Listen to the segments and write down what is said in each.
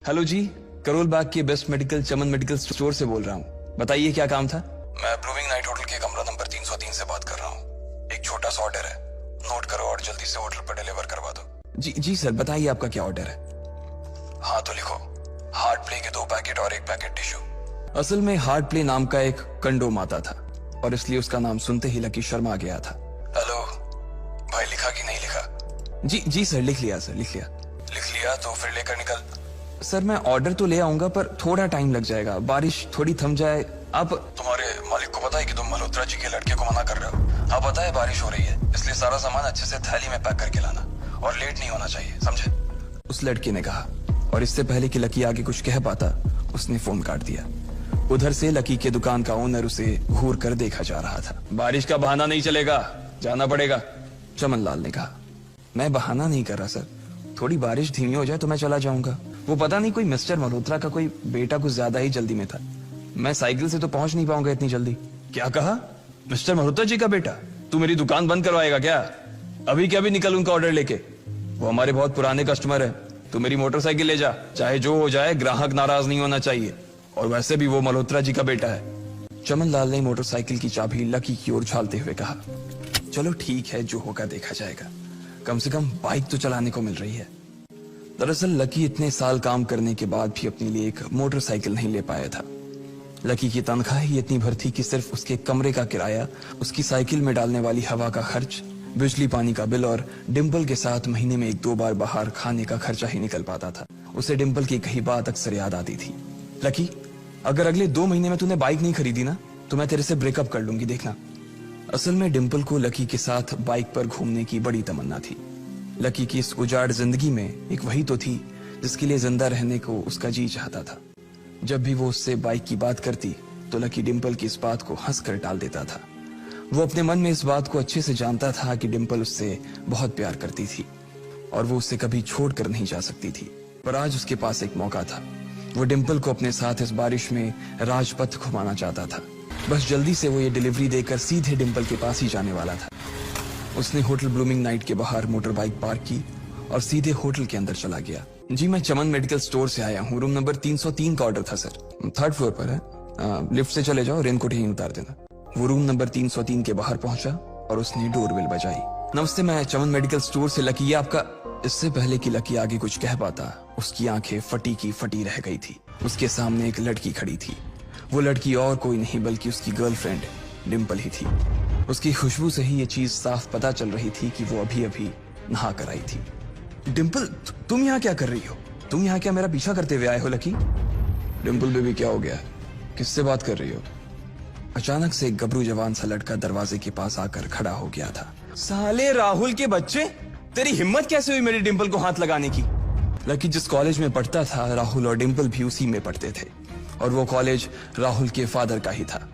Hello जी, करोल बाग के best medical चमन medical store से बोल रहा हूँ। बताइए क्या काम था? मैं ब्लूमिंग नाइट होटल के कमरा नंबर 303 से बात कर रहा हूँ। एक छोटा सा ऑर्डर है, नोट करो और जल्दी से होटल पर डिलीवर करवा दो। जी सर, बताइए आपका क्या ऑर्डर है? हाँ तो लिखो, हार्ट प्ले के 2 पैकेट और 1 पैकेट टिश्यू। असल में हार्ट प्ले नाम का एक कंडोम आता था और इसलिए उसका नाम सुनते ही लकी शर्मा गया था। हेलो भाई, लिखा कि नहीं लिखा? जी सर, लिख लिया सर, लिख लिया। लिख लिया तो फिर लेकर निकल। सर मैं ऑर्डर तो ले आऊंगा पर थोड़ा टाइम लग जाएगा, बारिश थोड़ी थम जाए। आप तुम्हारे मालिक को पता है कि तुम मल्होत्रा जी के लड़के को मना कर रहे हो? हाँ पता है, बारिश हो रही है, इसलिए सारा सामान अच्छे से थैली में पैक करके लाना और लेट नहीं होना चाहिए, समझे? उस लड़के ने कहा और इससे पहले कि लकी आगे कुछ कह पाता उसने फोन काट दिया। उधर से लकी के दुकान का ओनर उसे घूर कर देखा जा रहा था। बारिश का बहाना नहीं चलेगा, जाना पड़ेगा, चमन लाल ने कहा। मैं बहाना नहीं कर रहा सर, थोड़ी बारिश धीमी हो जाए तो मैं चला जाऊंगा। वो पता नहीं कोई मिस्टर मल्होत्रा का कोई बेटा कुछ ज्यादा ही जल्दी में था, मैं साइकिल से तो पहुंच नहीं पाऊंगा इतनी जल्दी। क्या कहा? मिस्टर मल्होत्रा जी का बेटा? तू मेरी दुकान बंद करवाएगा क्या? अभी क्या भी निकल उनका ऑर्डर लेके, वो हमारे बहुत पुराने कस्टमर है। तू मेरी मोटरसाइकिल ले जा, चाहे जो हो जाए, ग्राहक नाराज नहीं होना चाहिए, और वैसे भी वो मल्होत्रा जी का बेटा है। चमन लाल ने मोटरसाइकिल की चाबी लकी की ओर उछालते हुए कहा, चलो ठीक है, जो होगा देखा जाएगा, कम से कम बाइक तो चलाने को मिल रही है। दरअसल लकी इतने साल काम करने के बाद भी अपने लिए एक मोटरसाइकिल नहीं ले पाया था। लकी की तनख्वाह ही इतनी भर थी कि सिर्फ उसके कमरे का किराया, उसकी साइकिल में डालने वाली हवा का खर्च, बिजली पानी का बिल और डिम्पल के साथ महीने में 1-2 बार बाहर खाने का खर्चा ही निकल पाता था। उसे डिम्पल की कही बात अक्सर याद आती थी, लकी अगर अगले 2 महीने में तूने बाइक नहीं खरीदी ना तो मैं तेरे से ब्रेकअप कर लूंगी, देखना। असल में डिम्पल को लकी के साथ बाइक पर घूमने की बड़ी तमन्ना थी। लकी की इस उजाड़ जिंदगी में एक वही तो थी जिसके लिए जिंदा रहने को उसका जी चाहता था। जब भी वो उससे बाइक की बात करती तो लकी डिम्पल की इस बात को हंसकर टाल देता था। वो अपने मन में इस बात को अच्छे से जानता था कि डिम्पल उससे बहुत प्यार करती थी और वो उससे कभी छोड़कर नहीं जा सकती थी। पर आज उसके पास एक मौका था। वो डिम्पल को अपने साथ इस बारिश में राजपथ घुमाना चाहता था। बस जल्दी से वो ये डिलीवरी देकर सीधे डिम्पल के पास ही जाने वाला था। उसने होटल ब्लूमिंग नाइट के बाहर मोटर बाइक पार्क की और सीधे होटल के अंदर चला गया। जी मैं चमन मेडिकल स्टोर से आया हूँ, रूम नंबर 303 का ऑर्डर था सर। 3rd फ्लोर पर है, लिफ्ट से चले जाओ, रेनकोट यहीं उतार देना। वो रूम नंबर 303 के बाहर पहुंचा और उसने डोरबेल बजाई। नमस्ते, मैं चमन मेडिकल स्टोर से लकी, आपका। इससे पहले कि लकी आगे कुछ कह पाता उसकी आंखें फटी की फटी रह गई थी। उसके सामने एक लड़की खड़ी थी। वो लड़की और कोई नहीं बल्कि उसकी गर्लफ्रेंड डिम्पल ही थी। उसकी खुशबू से ही ये चीज साफ पता चल रही थी कि वो अभी अभी नहा कर आई थी। डिम्पल, तुम यहाँ क्या कर रही हो? तुम यहाँ क्या मेरा पीछा करते हुए आए हो लकी? डिम्पल बेबी क्या हो गया, किससे बात कर रही हो? अचानक से एक गबरू जवान सा लड़का दरवाजे के पास आकर खड़ा हो गया था। साले राहुल के बच्चे, तेरी हिम्मत कैसे हुई मेरी डिम्पल को हाथ लगाने की? लकी जिस कॉलेज में पढ़ता था राहुल और डिम्पल भी उसी में पढ़ते थे और वो कॉलेज राहुल के फादर का ही था।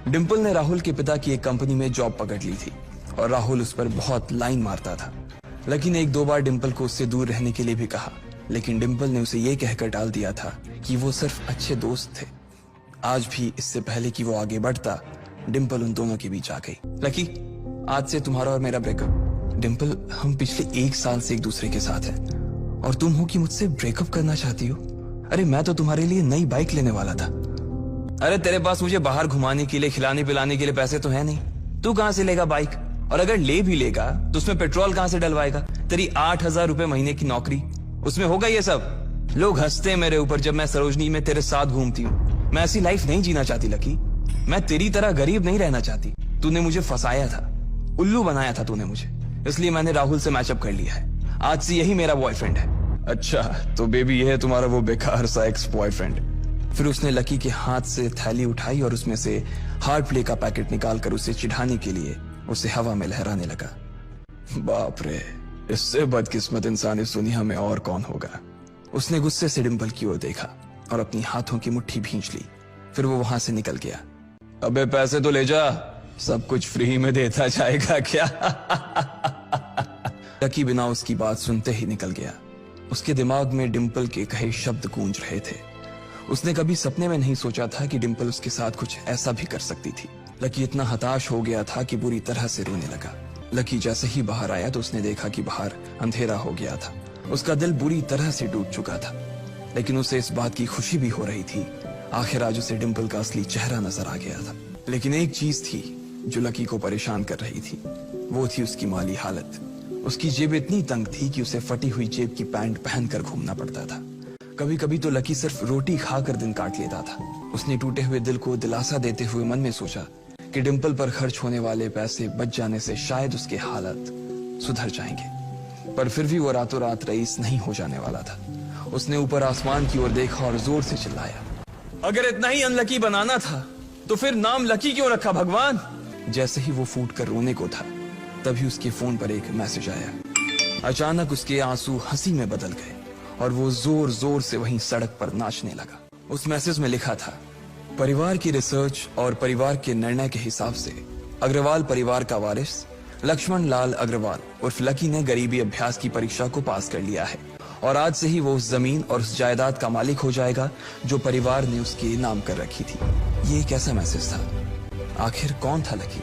डिम्पल ने राहुल के पिता की एक कंपनी में जॉब पकड़ ली थी और राहुल उस पर बहुत लाइन मारता था। लकी ने 1-2 बार डिम्पल को उससे दूर रहने के लिए भी कहा, लेकिन डिम्पल ने उसे ये कहकर टाल दिया था कि वो सिर्फ अच्छे दोस्त थे। आज भी इससे पहले कि वो आगे बढ़ता, डिम्पल उन दोनों के बीच आ गई। लकी, आज से तुम्हारा और मेरा ब्रेकअप। डिम्पल, हम पिछले 1 साल से एक दूसरे के साथ हैं और तुम हो कि मुझसे ब्रेकअप करना चाहती हो? अरे मैं तो तुम्हारे लिए नई बाइक लेने वाला था। अरे तेरे पास मुझे बाहर घुमाने के लिए, खिलाने पिलाने के लिए पैसे तो है नहीं, तू कहां से लेगा बाइक? और अगर ले भी लेगा तो उसमें पेट्रोल कहां से डलवाएगा? तेरी 8,000 रुपए महीने की नौकरी, उसमें होगा ये सब? लोग हंसते हैं मेरे ऊपर जब मैं सरोजनी में तेरे साथ घूमती हूँ। मैं ऐसी लाइफ नहीं जीना चाहती लकी, मैं तेरी तरह गरीब नहीं रहना चाहती। तूने मुझे फंसाया था, उल्लू बनाया था तूने मुझे, इसलिए मैंने राहुल से मैचअप कर लिया है। आज से यही मेरा बॉयफ्रेंड है। अच्छा तो बेबी, ये है तुम्हारा वो बेकार सा एक्स बॉयफ्रेंड? फिर उसने लकी के हाथ से थैली उठाई और उसमें से हार्ट प्ले का पैकेट निकालकर उसे चिढ़ाने के लिए उसे हवा में लहराने लगा। बाप रे, इससे बदकिस्मत इंसान इस दुनिया में और कौन होगा? उसने गुस्से से डिम्पल की ओर देखा और अपनी हाथों की मुट्ठी भींच ली। फिर वो वहां से निकल गया। अबे पैसे तो ले जा, सब कुछ फ्री में देता जाएगा क्या? लकी बिना उसकी बात सुनते ही निकल गया। उसके दिमाग में डिम्पल के कहे शब्द गूंज रहे थे। उसने कभी सपने में नहीं सोचा था कि डिम्पल उसके साथ कुछ ऐसा भी कर सकती थी। लकी इतना हताश हो गया था कि बुरी तरह से रोने लगा। लकी जैसे ही बाहर आया तो उसने देखा कि बाहर अंधेरा हो गया था। उसका दिल बुरी तरह से टूट चुका था। लेकिन उसे इस बात की खुशी भी हो रही थी। आखिर आज उसे डिम्पल का असली चेहरा नजर आ गया था। लेकिन एक चीज थी जो लकी को परेशान कर रही थी, वो थी उसकी माली हालत। उसकी जेब इतनी तंग थी कि उसे फटी हुई जेब की पैंट पहनकर घूमना पड़ता था। कभी कभी तो लकी सिर्फ रोटी खाकर दिन काट लेता था। उसने टूटे हुए दिल को दिलासा देते हुए मन में सोचा कि डिम्पल पर खर्च होने वाले पैसे बच जाने से शायद उसके हालत सुधर जाएंगे। पर फिर भी वो रातों रात रईस नहीं हो जाने वाला था। उसने ऊपर आसमान की ओर देखा और जोर से चिल्लाया, अगर इतना ही अनलकी बनाना था तो फिर नाम लकी क्यों रखा भगवान। जैसे ही वो फूट कर रोने को था, तभी उसके फोन पर एक मैसेज आया। अचानक उसके आंसू हंसी में बदल गए और वो जोर जोर से वहीं सड़क पर नाचने लगा। उस मैसेज में लिखा था, परिवार की रिसर्च और परिवार के निर्णय के हिसाब से अग्रवाल परिवार का वारिस लक्ष्मण लाल अग्रवाल उर्फ लकी ने गरीबी अभ्यास की परीक्षा को पास कर लिया है और आज से ही वो उस जमीन और उस जायदाद का मालिक हो जाएगा जो परिवार ने उसके नाम कर रखी थी। ये एक ऐसा मैसेज था। आखिर कौन था लकी,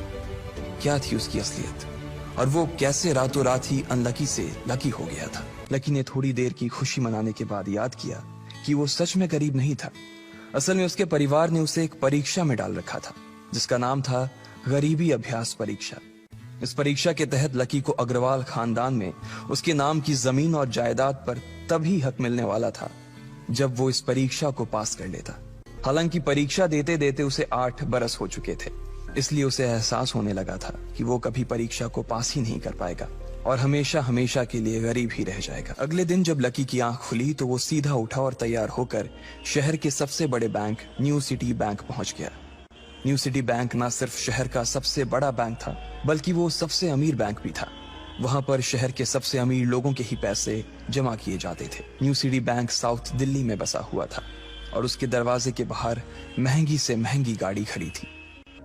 क्या थी उसकी असलियत, और वो कैसे रातों रात ही अनलकी से लकी हो गया था। लकी ने थोड़ी देर की खुशी मनाने के बाद याद किया कि वो सच में गरीब नहीं था। असल में उसके परिवार ने उसे एक परीक्षा में डाल रखा था जिसका नाम था गरीबी अभ्यास परीक्षा। इस परीक्षा के तहत लकी को अग्रवाल खानदान में उसके नाम की जमीन और जायदाद पर तभी हक मिलने वाला था जब वो इस परीक्षा को पास कर लेता। हालांकि परीक्षा देते देते उसे 8 बरस हो चुके थे, इसलिए उसे एहसास होने लगा था कि वो कभी परीक्षा को पास ही नहीं कर पाएगा और हमेशा हमेशा के लिए गरीब ही रह जाएगा। अगले दिन जब लकी की आंख खुली तो वो सीधा उठा और तैयार होकर शहर के सबसे बड़े बैंक न्यू सिटी बैंक पहुंच गया। न्यू सिटी बैंक न सिर्फ शहर का सबसे बड़ा बैंक था, बल्कि वो सबसे अमीर बैंक भी था। वहां पर शहर के सबसे अमीर लोगों के ही पैसे जमा किए जाते थे। New city bank south Delhi में बसा हुआ था और उसके दरवाजे के बाहर महंगी से महंगी गाड़ी खड़ी थी।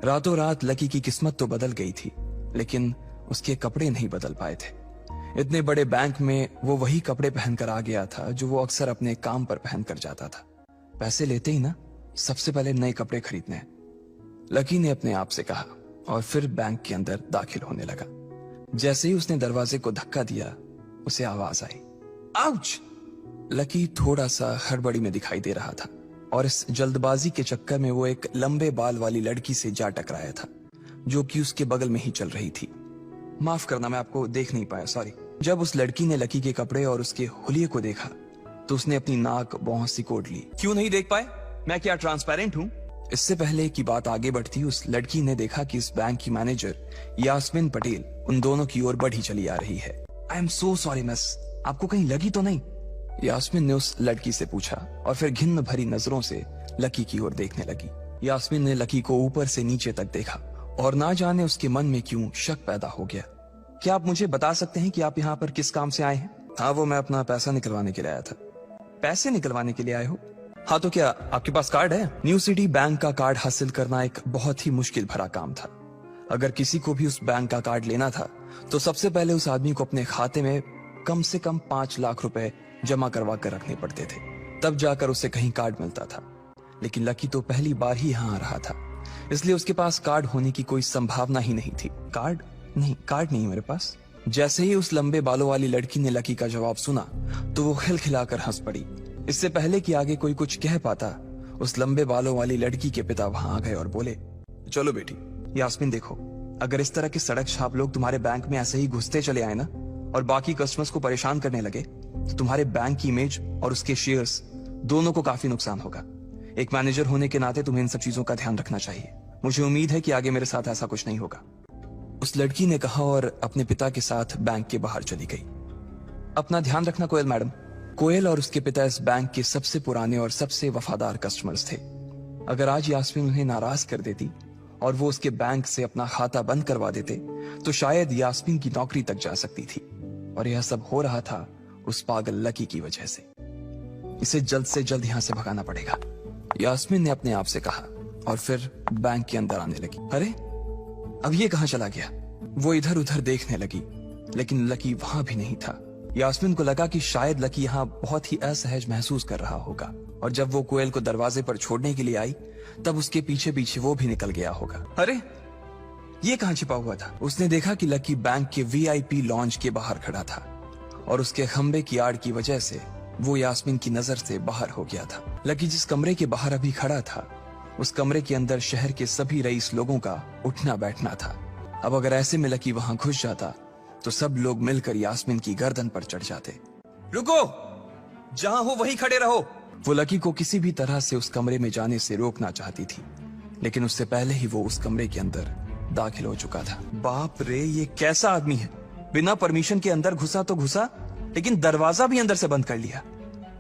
रातों रात लकी की किस्मत तो बदल गई थी, लेकिन उसके कपड़े नहीं बदल पाए थे। इतने बड़े बैंक में वो वही कपड़े पहनकर आ गया था जो वो अक्सर अपने काम पर पहनकर जाता था। पैसे लेते ही ना सबसे पहले नए कपड़े खरीदने, लकी ने अपने आप से कहा और फिर बैंक के अंदर दाखिल होने लगा। जैसे ही उसने दरवाजे को धक्का दिया, उसे आवाज आई, आउच! लकी थोड़ा सा हड़बड़ी में दिखाई दे रहा था और इस जल्दबाजी के चक्कर में वो एक लंबे बाल वाली लड़की से जा टकराया था जो कि उसके बगल में ही चल रही थी। माफ करना, मैं आपको देख नहीं पाया, सॉरी। जब उस लड़की ने लकी के कपड़े और उसके हुलिये को देखा तो उसने अपनी नाक भौं सिकोड़ ली। क्यों नहीं देख पाए? मैं क्या ट्रांसपेरेंट हूँ? इससे पहले कि बात आगे बढ़ती, उस लड़की ने देखा कि इस बैंक की मैनेजर यास्मीन पटेल उन दोनों की ओर बढ़ी चली आ रही है। I am so sorry miss, आपको कहीं लगी तो नहीं? यास्मीन ने उस लड़की से पूछा और फिर घिन्न भरी नजरों से लकी की ओर देखने लगी। यास्मीन ने लकी को ऊपर से नीचे तक देखा और ना जाने उसके मन में क्यों शक पैदा हो गया। क्या आप मुझे बता सकते हैं कि आप यहाँ पर किस काम से आए हैं? हाँ, वो मैं अपना पैसा निकलवाने के लिए आया था। पैसे निकलवाने के लिए आए हो? हाँ, तो क्या आपके पास कार्ड है? न्यू सिटी बैंक का कार्ड हासिल करना एक बहुत ही मुश्किल भरा काम था। अगर किसी को भी उस बैंक का कार्ड लेना था तो सबसे पहले उस आदमी को अपने खाते में कम से कम 5 लाख रुपए जमा करवा कर रखने पड़ते थे, तब जाकर उसे कहीं कार्ड मिलता था। लेकिन लकी तो पहली बार ही यहाँ आ रहा था, इसलिए उसके पास कार्ड होने की कोई संभावना ही नहीं थी। कार्ड नहीं मेरे पास। जैसे ही उस लंबे बालों वाली लड़की ने लकी का जवाब सुना तो वो खिलखिलाकर हंस पड़ी। इससे पहले कि आगे कोई कुछ कह पाता, उस लंबे बालों वाली लड़की के पिता वहां आ गए और बोले, चलो बेटी। यास्मीन देखो, अगर इस तरह के सड़क छाप लोग तुम्हारे बैंक में ऐसे ही घुसते चले आए ना और बाकी कस्टमर्स को परेशान करने लगे तो तुम्हारे बैंक की इमेज और उसके शेयर्स दोनों को काफी नुकसान होगा। एक मैनेजर होने के नाते तुम्हें इन सब चीजों का ध्यान रखना चाहिए। मुझे उम्मीद है कि आगे मेरे साथ ऐसा कुछ नहीं होगा, उस लड़की ने कहा और अपने पिता के साथ बैंक के बाहर चली गई। अपना ध्यान रखना कोयल मैडम। कोयल और उसके पिता इस बैंक के सबसे पुराने और सबसे वफादार कस्टमर्स थे। अगर आज यास्मीन उन्हें नाराज कर देती और वो उसके बैंक से अपना खाता बंद करवा देते तो शायद यास्मीन की नौकरी तक जा सकती थी। और यह सब हो रहा था उस पागल लकी की वजह से। इसे जल्द से जल्द यहां से भगाना पड़ेगा, यास्मीन ने अपने आप से कहा और फिर बैंक के अंदर आने लगी। अरे अब ये कहां चला गया? वो इधर उधर देखने लगी, लेकिन लकी वहां भी नहीं था। यास्मीन को लगा कि शायद लकी यहाँ बहुत ही असहज महसूस कर रहा होगा और जब वो कोयल को दरवाजे पर छोड़ने के लिए आई तब उसके पीछे पीछे वो भी निकल गया होगा। अरे ये कहां छिपा हुआ था? उसने देखा कि लकी बैंक के VIP लॉन्ज के बाहर खड़ा था और उसके खंबे की आड़ की वजह से वो यास्मीन की नजर से बाहर हो गया था। लकी जिस कमरे के बाहर अभी खड़ा था, उस कमरे के अंदर शहर के सभी रईस लोगों का उठना बैठना था। अब अगर ऐसे में लकी वहां घुस जाता तो सब लोग मिलकर यास्मीन की गर्दन पर चढ़ जाते। रुको, जहां हो वहीं खड़े रहो। वो लकी को किसी भी तरह से उस कमरे में जाने से रोकना चाहती थी, लेकिन उससे पहले ही वो उस कमरे के अंदर दाखिल हो चुका था। बाप रे, ये कैसा आदमी है? बिना परमिशन के अंदर घुसा तो घुसा, लेकिन दरवाजा भी अंदर से बंद कर लिया।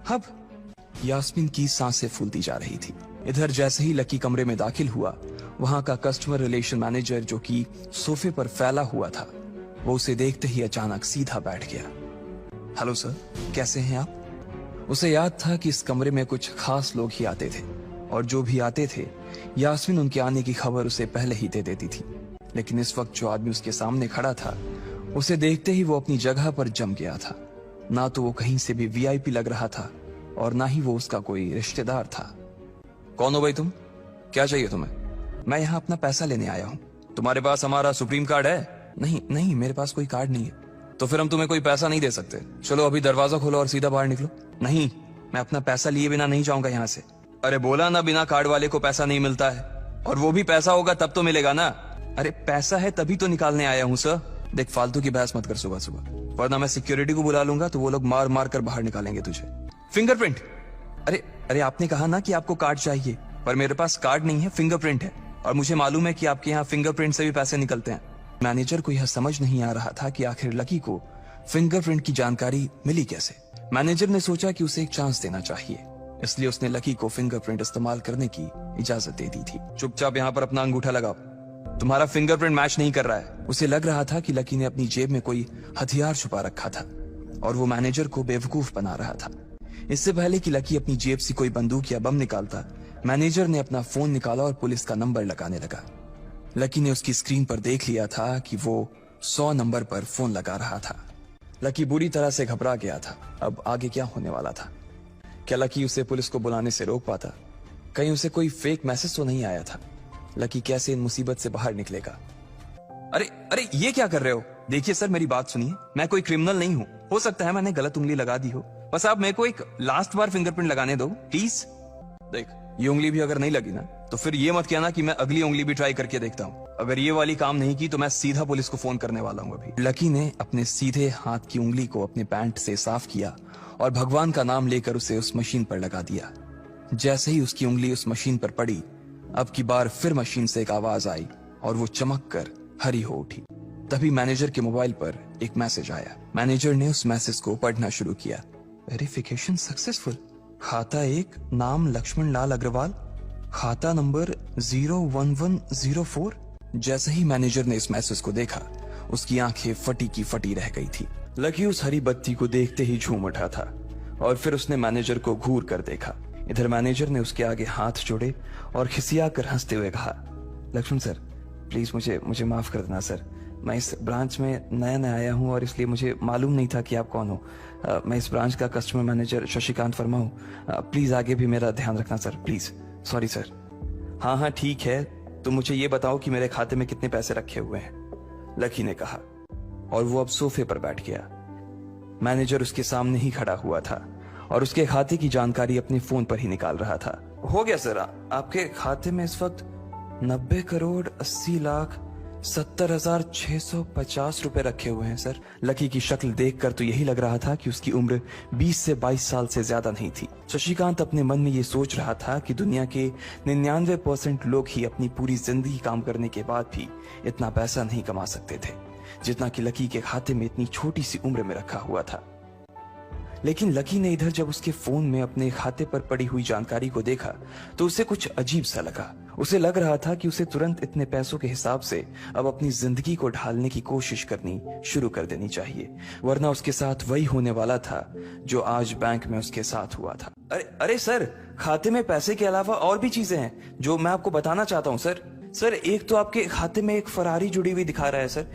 अब यास्मीन की सांसें फूलती जा रही थी। इधर जैसे ही लकी कमरे में दाखिल हुआ, वहां का कस्टमर रिलेशन मैनेजर जो कि सोफे पर फैला हुआ था, वो उसे देखते ही अचानक सीधा बैठ गया। हेलो सर, कैसे हैं आप? उसे याद था कि इस कमरे में कुछ खास लोग ही आते थे, और जो भी आते थे यास्मीन उनके आने की खबर उसे पहले ही दे देती थी। लेकिन इस वक्त जो आदमी उसके सामने खड़ा था, उसे देखते ही वो अपनी जगह पर जम गया था। ना तो वो कहीं से भी वीआईपी लग रहा था और ना ही वो उसका कोई रिश्तेदार था। कौन हो भाई तुम? क्या चाहिए तुम्हें? मैं यहाँ अपना पैसा लेने आया हूँ। तुम्हारे पास हमारा सुप्रीम कार्ड है? नहीं नहीं, मेरे पास कोई कार्ड नहीं है। तो फिर हम तुम्हें कोई पैसा नहीं दे सकते। चलो अभी दरवाजा खोलो और सीधा बाहर निकलो। नहीं, मैं अपना पैसा लिए बिना नहीं जाऊंगा यहाँ से। अरे बोला ना, बिना कार्ड वाले को पैसा नहीं मिलता है, और वो भी पैसा होगा तब तो मिलेगा ना। अरे पैसा है तभी तो निकालने आया हूँ सर। देख, फालतू की बहस मत कर सुबह सुबह, वरना मैं सिक्योरिटी को बुला लूंगा तो वो लोग मार मार कर बाहर निकालेंगे तुझे। फिंगरप्रिंट? अरे अरे, आपने कहा ना कि आपको कार्ड चाहिए, पर मेरे पास कार्ड नहीं है, फिंगरप्रिंट है। और मुझे मालूम है कि आपके यहाँ फिंगरप्रिंट से भी पैसे निकलते हैं। मैनेजर को यह समझ नहीं आ रहा था कि आखिर लकी को फिंगरप्रिंट की जानकारी मिली कैसे। मैनेजर ने सोचा कि उसे एक चांस देना चाहिए, इसलिए उसने लकी को फिंगरप्रिंट इस्तेमाल करने की इजाजत दे दी थी। चुपचाप यहाँ पर अपना अंगूठा लगाओ, तुम्हारा फिंगरप्रिंट मैच नहीं कर रहा है। उसे लग रहा था कि लकी ने अपनी जेब में कोई हथियार छुपा रखा था और वो मैनेजर को बेवकूफ बना रहा था। इससे पहले कि लकी अपनी जेब से कोई बंदूक या बम निकालता, मैनेजर ने अपना फोन निकाला और पुलिस का नंबर लगाने लगा। लकी ने उसकी स्क्रीन पर देख लिया था कि वो 100 नंबर पर फोन लगा रहा था। लकी बुरी तरह से घबरा गया था। अब आगे क्या होने वाला था? क्या लकी उसे पुलिस को बुलाने से रोक पाता? कहीं उसे कोई फेक मैसेज तो नहीं आया था? लकी कैसे इन मुसीबत से बाहर निकलेगा? अरे अरे, ये क्या कर रहे हो? देखिए सर, मेरी बात सुनिए, मैं कोई क्रिमिनल नहीं हूँ। हो सकता है मैंने गलत उंगली लगा दी हो, बस आप मेरे को एक लास्ट बार फिंगरप्रिंट लगाने दो प्लीज। देख, ये उंगली भी अगर नहीं लगी ना, तो फिर ये मत कहना कि मैं अगली उंगली भी ट्राई करके देखता हूँ। अगर ये वाली काम नहीं की तो मैं सीधा पुलिस को फोन करने वाला हूँ अभी। लकी ने अपने सीधे हाथ की उंगली को अपने पैंट से साफ किया और भगवान का नाम लेकर उसे उस मशीन पर लगा दिया। जैसे ही उसकी उंगली उस मशीन पर पड़ी, अब की बार फिर मशीन से एक आवाज आई और वो चमक कर हरी हो उठी। तभी मैनेजर के मोबाइल पर एक मैसेज आया। मैनेजर ने उस मैसेज को पढ़ना शुरू किया। Verification successful. खाता 1, नाम लक्ष्मण लाल अग्रवाल, खाता नंबर 01104। जैसे ही मैनेजर ने इस मैसेज को देखा, उसकी आंखें फटी की फटी रह गई थी। लकी उस हरी बत्ती को देखते ही झूम उठा था और फिर उसने मैनेजर को घूर कर देखा। इधर मैनेजर ने उसके आगे हाथ जोड़े और खिसिया कर हंसते हुए कहा, लक्ष्मण सर प्लीज मुझे माफ कर देना सर। मैं इस ब्रांच में नया आया हूँ और इसलिए मुझे मालूम नहीं था कि आप कौन हो। मैं इस ब्रांच का कस्टमर मैनेजर शशिकांत वर्मा हूँ। प्लीज आगे भी मेरा ध्यान रखना सर, प्लीज। Sorry sir. हाँ ठीक है, तो मुझे ये बताओ कि मेरे खाते में कितने पैसे रखे हुए हैं, लकी ने कहा, और वो अब सोफे पर बैठ गया। मैनेजर उसके सामने ही खड़ा हुआ था और उसके खाते की जानकारी अपने फोन पर ही निकाल रहा था। हो गया सर, आपके खाते में इस वक्त 90,80,70,650 रुपए रखे हुए हैं सर। लकी की शक्ल देखकर तो यही लग रहा था कि उसकी उम्र 20 से 22 साल से ज्यादा नहीं थी। शशिकांत अपने मन में ये सोच रहा था कि दुनिया के 99% लोग ही अपनी पूरी जिंदगी काम करने के बाद भी इतना पैसा नहीं कमा सकते थे जितना कि लकी के खाते में इतनी छोटी सी उम्र में रखा हुआ था। लेकिन लकी ने इधर जब उसके फोन में अपने खाते पर पड़ी हुई जानकारी को देखा तो उसे कुछ अजीब सा लगा। उसे लग रहा था कि उसे तुरंत इतने पैसों के हिसाब से अब अपनी जिंदगी को ढालने की कोशिश करनी शुरू कर देनी चाहिए, वरना उसके साथ वही होने वाला था जो आज बैंक में उसके साथ हुआ था। अरे सर, खाते में पैसे के अलावा और भी चीजें हैं जो मैं आपको बताना चाहता हूँ सर। सर, एक तो आपके खाते में एक फरारी जुड़ी हुई दिखा रहा है सर।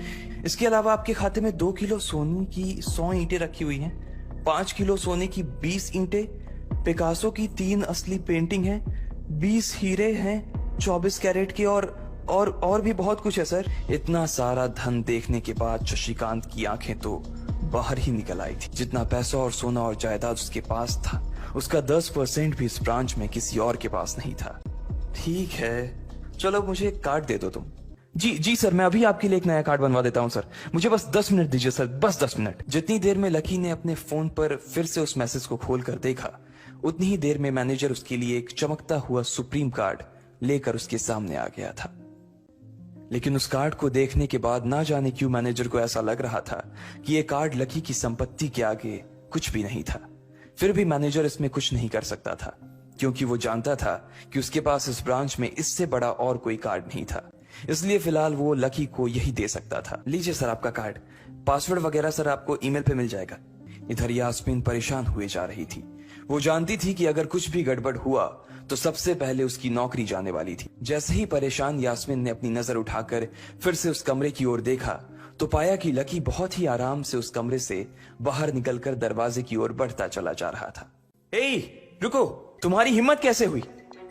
इसके अलावा आपके खाते में 2 किलो सोने की 100 ईंटें रखी हुई हैं, 5 किलो सोने की 20 ईंटें, पिकासो की 3 असली पेंटिंग हैं, 20 हीरे हैं 24 कैरेट के और भी बहुत कुछ है सर। इतना सारा धन देखने के बाद शशिकांत की आंखें तो बाहर ही निकल आई थी। जितना पैसा और सोना और जायदाद उसके पास था, उसका 10% भी इस ब्रांच में किसी और के पास नहीं था। ठीक है, चलो मुझे एक कार्ड दे दो तुम। जी सर, मैं अभी आपके लिए एक नया कार्ड बनवा देता हूँ सर। मुझे बस 10 मिनट दीजिए सर, बस 10 मिनट। जितनी देर में लकी ने अपने फोन पर फिर से उस मैसेज को खोलकर देखा, उतनी ही देर में मैनेजर उसके लिए एक चमकता हुआ सुप्रीम कार्ड लेकर उसके सामने आ गया था। लेकिन उस कार्ड को देखने के बाद ना जाने क्यों मैनेजर को ऐसा लग रहा था कि यह कार्ड लकी की संपत्ति के आगे कुछ भी नहीं था। फिर भी मैनेजर इसमें कुछ नहीं कर सकता था, क्योंकि वो जानता था कि उसके पास इस ब्रांच में इससे बड़ा और कोई कार्ड नहीं था। इसलिए फिलहाल वो लकी को यही दे सकता था। लीजिए सर आपका कार्ड, पासवर्ड वगैरह सर आपको ईमेल पे मिल जाएगा। इधर यास्मीन परेशान हुए जा रही थी। वो जानती थी कि अगर कुछ भी गड़बड़ हुआ तो सबसे पहले उसकी नौकरी जाने वाली थी। जैसे ही परेशान यास्मीन ने अपनी नजर उठाकर फिर से उस कमरे की ओर देखा तो पाया कि लकी बहुत ही आराम से उस कमरे से बाहर निकलकर दरवाजे की ओर बढ़ता चला जा रहा था। ए, रुको, तुम्हारी हिम्मत कैसे हुई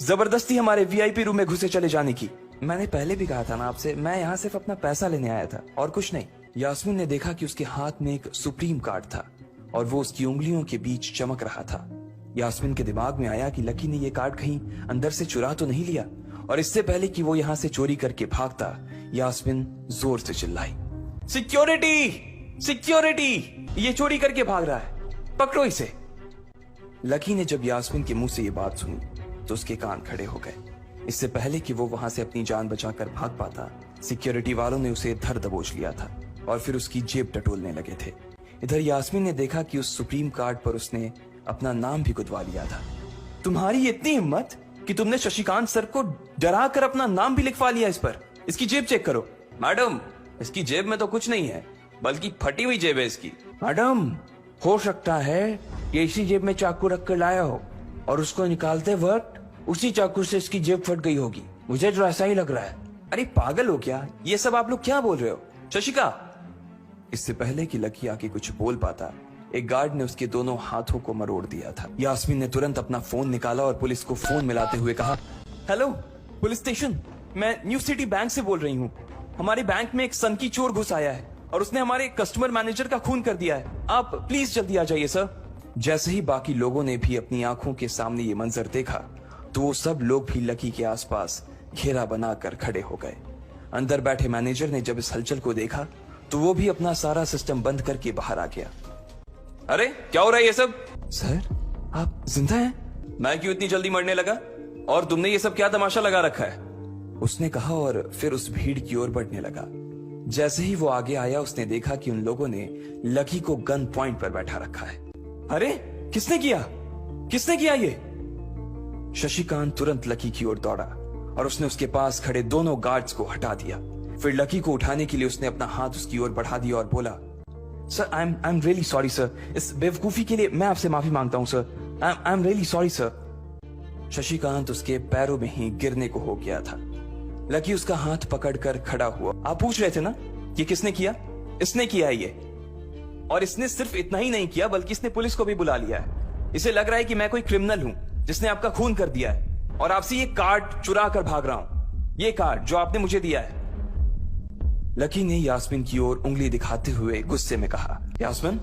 जबरदस्ती हमारे वीआईपी रूम में घुसे चले जाने की? मैंने पहले भी कहा था ना आपसे, मैं यहाँ सिर्फ अपना पैसा लेने आया था और कुछ नहीं। यास्मीन ने देखा कि उसके हाथ में एक सुप्रीम कार्ड था और वो उसकी उंगलियों के बीच चमक रहा था। यास्मीन के दिमाग में आया कि लकी ने ये कार्ड कहीं अंदर से चुरा तो नहीं लिया, और इससे पहले कि वो यहाँ से चोरी करके भागता, यास्मीन जोर से चिल्लाई, सिक्योरिटी सिक्योरिटी, ये चोरी करके भाग रहा है, पकड़ो इसे। लकी ने जब यास्मीन के मुंह से ये बात सुनी तो उसके कान खड़े हो गए। इससे पहले कि वो वहां से अपनी जान बचाकर भाग पाता, सिक्योरिटी वालों ने उसे धर दबोच लिया था और फिर उसकी जेब टटोलने लगे थे। इधर यास्मीन ने देखा कि उस सुप्रीम कार्ड पर उसने अपना नाम भी गुदवा लिया था। तुम्हारी इतनी हिम्मत कि तुमने शशिकांत सर को डरा कर अपना नाम भी लिखवा लिया इस पर। इसकी जेब चेक करो। मैडम, इसकी जेब में तो कुछ नहीं है, बल्कि फटी हुई जेब है इसकी। मैडम, हो सकता है कि इसी जेब में चाकू रख कर लाया हो और उसको निकालते वक्त उसी चाकू से इसकी जेब फट गई होगी। मुझे तो ऐसा ही लग रहा है। अरे पागल हो क्या? ये सब आप लोग क्या बोल रहे हो? शशिका! इससे पहले कि लकी आके कुछ बोल पाता, एक गार्ड ने उसके दोनों हाथों को मरोड़ दिया था। यास्मीन ने तुरंत अपना फोन निकाला और पुलिस को फोन मिलाते हुए कहा, हेलो पुलिस स्टेशन, मैं न्यू सिटी बैंक से बोल रही हूँ। हमारे बैंक में एक सनकी चोर घुस आया है और उसने हमारे कस्टमर मैनेजर का खून कर दिया है। आप प्लीज जल्दी आ जाइए सर। जैसे ही बाकी लोगों ने भी अपनी आंखों के सामने ये मंजर देखा तो वो सब लोग भी लकी के आसपास घेरा बनाकर खड़े हो गए। अंदर बैठे मैनेजर ने जब इस हलचल को देखा तो वो भी अपना सारा सिस्टम बंद करके बाहर आ गया। अरे क्या हो रहा है ये सब? सर आप जिंदा हैं? मैं क्यों इतनी जल्दी मरने लगा? और तुमने ये सब क्या तमाशा लगा रखा है? उसने कहा और फिर उस भीड़ की ओर बढ़ने लगा। जैसे ही वो आगे आया उसने देखा कि उन लोगों ने लकी को गन पॉइंट पर बैठा रखा है। अरे किसने किया? किसने किया ये? शशिकांत तुरंत लकी की ओर दौड़ा और उसने उसके पास खड़े दोनों गार्ड्स को हटा दिया। फिर लकी को उठाने के लिए उसने अपना हाथ उसकी ओर बढ़ा दिया और बोला, sir I am really sorry sir, इस बेवकूफी के लिए मैं आपसे माफी मांगता हूं sir. I am really sorry sir. Shashikant उसके पैरों में ही गिरने को हो गया था। लकी उसका हाथ पकड़कर खड़ा हुआ। आप पूछ रहे थे ना कि किसने किया? इसने किया है ये, और इसने सिर्फ इतना ही नहीं किया बल्कि इसने पुलिस को भी बुला लिया है। इसे लग रहा है कि मैं कोई क्रिमिनल हूं जिसने आपका खून कर दिया है और आपसे ये कार्ड चुरा कर भाग रहा हूं, ये कार्ड जो आपने मुझे दिया है। लकी ने यास्मीन की ओर उंगली दिखाते हुए गुस्से में कहा, यास्मीन,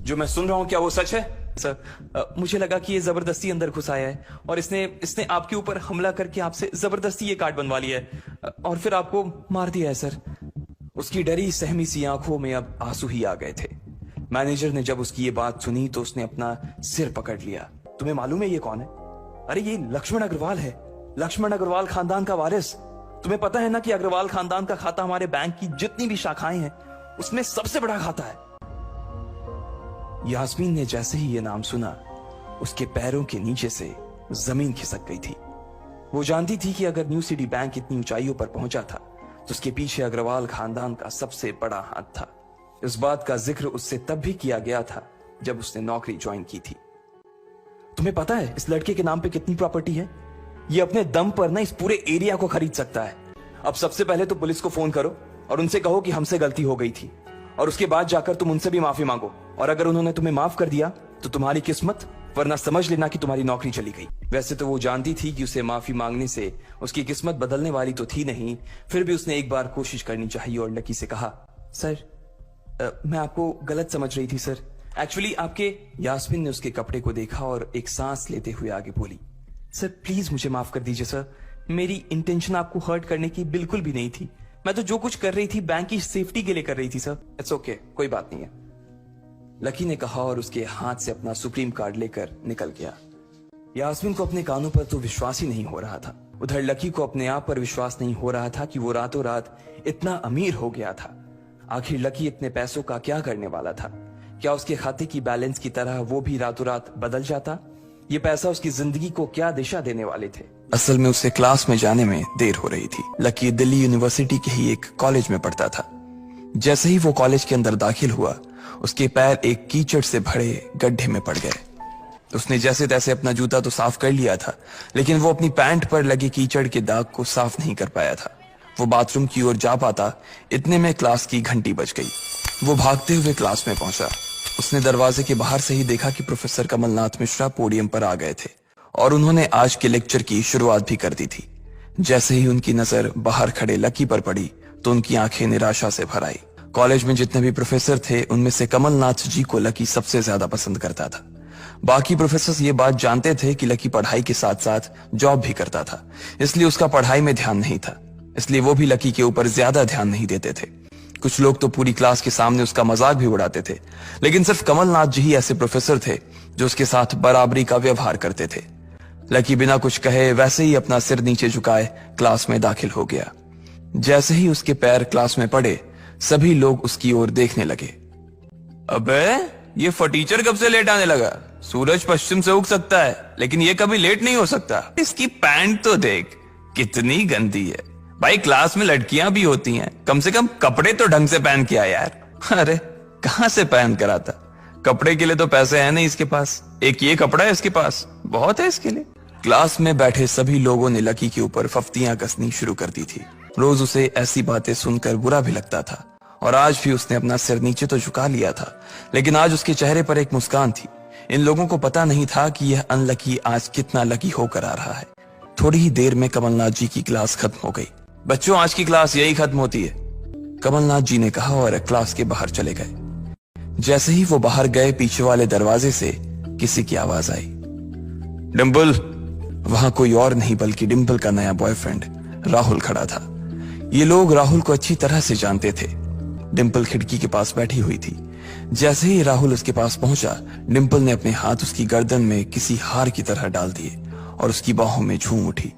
जो मैं सुन रहा हूं क्या वो सच है? सर मुझे लगा कि ये जबरदस्ती अंदर घुस आया है और इसने आपके ऊपर हमला करके आपसे जबरदस्ती ये कार्ड बनवा लिया है और फिर आपको मार दिया है सर। उसकी डरी सहमी सी आंखों में अब आंसू ही आ गए थे। मैनेजर ने जब उसकी ये बात सुनी तो उसने अपना सिर पकड़ लिया। तुम्हें मालूम है ये कौन है? अरे ये लक्ष्मण अग्रवाल है, लक्ष्मण अग्रवाल खानदान का वारिस। तुम्हें पता है ना कि अग्रवाल खानदान का खाता हमारे बैंक की जितनी भी शाखाएं हैं उसमें सबसे बड़ा खाता है। यास्मीन ने जैसे ही ये नाम सुना उसके पैरों के नीचे से जमीन खिसक गई थी। वो जानती थी कि अगर न्यू सिटी बैंक इतनी ऊंचाइयों पर पहुंचा था तो उसके पीछे अग्रवाल खानदान का सबसे बड़ा हाथ था। इस बात का जिक्र उससे तब भी किया गया था जब उसने नौकरी ज्वाइन की थी। तुम्हें पता है इस लड़के के नाम पे कितनी प्रॉपर्टी है? ये अपने दम पर ना इस पूरे एरिया को खरीद सकता है। अब सबसे पहले तो पुलिस को फोन करो और उनसे कहो कि हमसे गलती हो गई थी, और उसके बाद जाकर तुम उनसे भी माफी मांगो, और अगर उन्होंने तुम्हें माफ कर दिया तो तुम्हारी किस्मत, वरना समझ लेना कि तुम्हारी नौकरी चली गई। वैसे तो वो जानती थी कि उसे माफी मांगने से उसकी किस्मत बदलने वाली तो थी नहीं, फिर भी उसने एक बार कोशिश करनी चाहिए और लकी से कहा, सर मैं आपको गलत समझ रही थी सर। एक्चुअली आपके यास्मीन ने उसके कपड़े को देखा और एक सांस लेते हुए आगे बोली, सर प्लीज मुझे माफ कर दीजिए सर, मेरी इंटेंशन आपको हर्ट करने की बिल्कुल भी नहीं थी। मैं तो जो कुछ कर रही थी बैंक की सेफ्टी के लिए कर रही थी सर। इट्स ओके, कोई बात नहीं है, लकी ने कहा और उसके हाथ से अपना सुप्रीम कार्ड लेकर निकल गया। यास्मीन को अपने कानों पर तो विश्वास ही नहीं हो रहा था। उधर लकी को अपने आप पर विश्वास नहीं हो रहा था कि वो रातों रात इतना अमीर हो गया था। आखिर लकी इतने पैसों का क्या करने वाला था? क्या उसके खाते की बैलेंस की तरह वो भी रातों रात बदल जाता? ये पैसा उसकी जिंदगी को क्या दिशा देने वाले थे? असल में उससे क्लास में जाने में देर हो रही थी। लकी दिल्ली यूनिवर्सिटी के ही एक कॉलेज में पढ़ता था। जैसे ही वो कॉलेज के अंदर दाखिल हुआ, उसके पैर एक कीचड़ से भरे गड्ढे में पड़ गए। उसने जैसे तैसे अपना जूता तो साफ कर लिया था, लेकिन वो अपनी पैंट पर लगे कीचड़ के दाग को साफ नहीं कर पाया था। वो बाथरूम की ओर जा पाता, इतने में क्लास की घंटी बज गई। वो भागते हुए क्लास में पहुंचा। उसने दरवाजे के बाहर से ही देखा कि प्रोफेसर कमलनाथ मिश्रा पोडियम पर आ गए थे और उन्होंने आज के लेक्चर की शुरुआत भी कर दी थी। जैसे ही उनकी नजर बाहर खड़े लकी पर पड़ी तो उनकी आंखें निराशा से भर आई। कॉलेज में जितने भी प्रोफेसर थे उनमें से कमलनाथ जी को लकी सबसे ज्यादा पसंद करता था। बाकी प्रोफेसर ये बात जानते थे कि लकी पढ़ाई के साथ साथ जॉब भी करता था, इसलिए उसका पढ़ाई में ध्यान नहीं था, इसलिए वो भी लकी के ऊपर ज्यादा ध्यान नहीं देते थे। कुछ लोग तो पूरी क्लास के सामने उसका मजाक भी उड़ाते थे, लेकिन सिर्फ कमलनाथ जी ही ऐसे प्रोफेसर थे जो उसके साथ बराबरी का व्यवहार करते थे। लकी बिना कुछ कहे वैसे ही अपना सिर नीचे झुकाए क्लास में दाखिल हो गया। जैसे ही उसके पैर क्लास में पड़े, सभी लोग उसकी ओर देखने लगे। अबे ये फटीचर कब से लेट आने लगा? सूरज पश्चिम से उग सकता है, लेकिन ये कभी लेट नहीं हो सकता। इसकी पैंट तो देख कितनी गंदी है। भाई क्लास में लड़कियां भी होती हैं, कम से कम कपड़े तो ढंग से पहन के आ यार। अरे कहां से पहन कर आता? कपड़े के लिए तो पैसे हैं नहीं इसके पास, एक ये कपड़ा है इसके पास, बहुत है इसके लिए। क्लास में बैठे सभी लोगों ने लकी के ऊपर फफ्तियां कसनी शुरू कर दी थी। रोज उसे ऐसी बातें सुनकर बुरा भी लगता था और आज भी उसने अपना सिर नीचे तो झुका लिया था, लेकिन आज उसके चेहरे पर एक मुस्कान थी। इन लोगों को पता नहीं था कि यह अनलकी आज कितना लकी होकर आ रहा है। थोड़ी ही देर में कमलनाथ जी की क्लास खत्म हो गई। बच्चों आज की क्लास यही खत्म होती है, कमलनाथ जी ने कहा और क्लास के बाहर चले गए। जैसे ही वो बाहर गए, पीछे वाले दरवाजे से किसी की आवाज आई, डिंपल। वहां कोई और नहीं बल्कि डिंपल का नया बॉयफ्रेंड राहुल खड़ा था। ये लोग राहुल को अच्छी तरह से जानते थे। डिंपल खिड़की के पास बैठी हुई थी। जैसे ही राहुल उसके पास पहुंचा, डिंपल ने अपने हाथ उसकी गर्दन में किसी हार की तरह डाल दिए और उसकी बाहों में झूम उठी।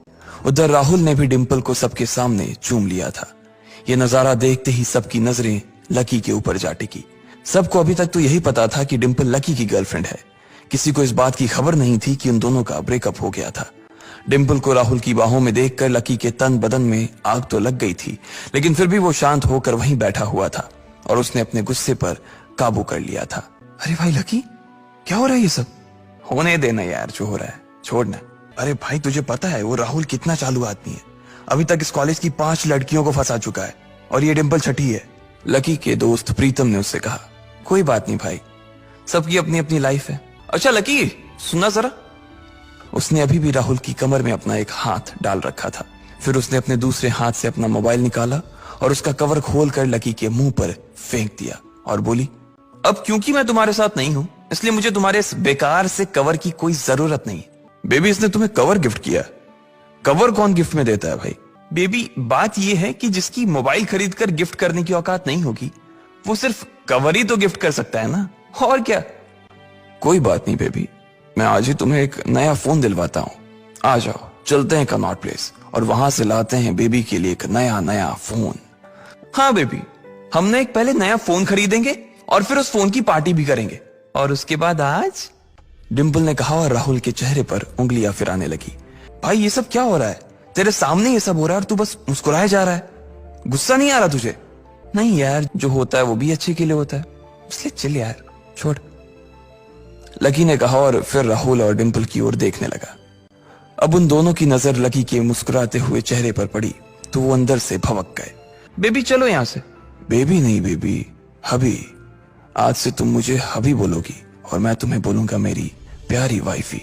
उधर राहुल ने भी डिंपल को सबके सामने चूम लिया था। यह नजारा देखते ही सबकी नजरें लकी के ऊपर जा टिकी। सबको अभी तक तो यही पता था कि डिंपल लकी की गर्लफ्रेंड है। किसी को इस बात की खबर नहीं थी कि उन दोनों का ब्रेकअप हो गया था। डिंपल को राहुल की बाहों में देखकर लकी के तन बदन में आग तो लग गई थी, लेकिन फिर भी वो शांत होकर वहीं बैठा हुआ था और उसने अपने गुस्से पर काबू कर लिया था। अरे भाई लकी, क्या हो रहा है ये सब? होने देना यार, जो हो रहा है छोड़ना। अरे भाई तुझे पता है वो राहुल कितना चालू आदमी है? अभी तक इस कॉलेज की 5 लड़कियों को फंसा चुका है और ये डिंपल छठी है। लकी के दोस्त प्रीतम ने उससे कहा, कोई बात नहीं भाई, सबकी अपनी अपनी लाइफ है। अच्छा लकी सुनना जरा। उसने अभी भी राहुल की कमर में अपना एक हाथ डाल रखा था। फिर उसने अपने दूसरे हाथ से अपना मोबाइल निकाला और उसका कवर खोलकर लकी के मुंह पर फेंक दिया और बोली, अब क्योंकि मैं तुम्हारे साथ नहीं हूं, इसलिए मुझे तुम्हारे इस बेकार से कवर की कोई जरूरत नहीं। बेबी इसने तुम्हें कवर गिफ्ट किया। कवर कौन गिफ्ट में देता है भाई? बेबी बात यह है कि जिसकी मोबाइल खरीद कर गिफ्ट करने की औकात नहीं होगी, वो सिर्फ कवर ही तो गिफ्ट कर सकता है ना, और क्या। कोई बात नहीं बेबी, मैं आज ही तुम्हें एक नया फोन दिलवाता हूँ। आ जाओ चलते हैं कनॉट प्लेस और वहां से लाते हैं बेबी के लिए एक नया फोन। हाँ बेबी, हमने एक पहले नया फोन खरीदेंगे और फिर उस फोन की पार्टी भी करेंगे, और उसके बाद आज, डिंपल ने कहा और राहुल के चेहरे पर उंगलियां फिराने लगी। भाई ये सब क्या हो रहा है? तेरे सामने ये सब हो रहा है और तू बस मुस्कुराया जा रहा है। गुस्सा नहीं आ रहा तुझे? नहीं यार, जो होता है वो भी अच्छे के लिए होता है, इसलिए चल यार छोड़, लकी ने कहा और फिर राहुल और डिंपल की ओर देखने लगा। अब उन दोनों की नजर लकी के मुस्कुराते हुए चेहरे पर पड़ी तो वो अंदर से भवक गए। बेबी चलो यहां से। बेबी नहीं बेबी, हबी। आज से तुम मुझे हबी बोलोगी और मैं तुम्हें बोलूंगा मेरी प्यारी वाइफी,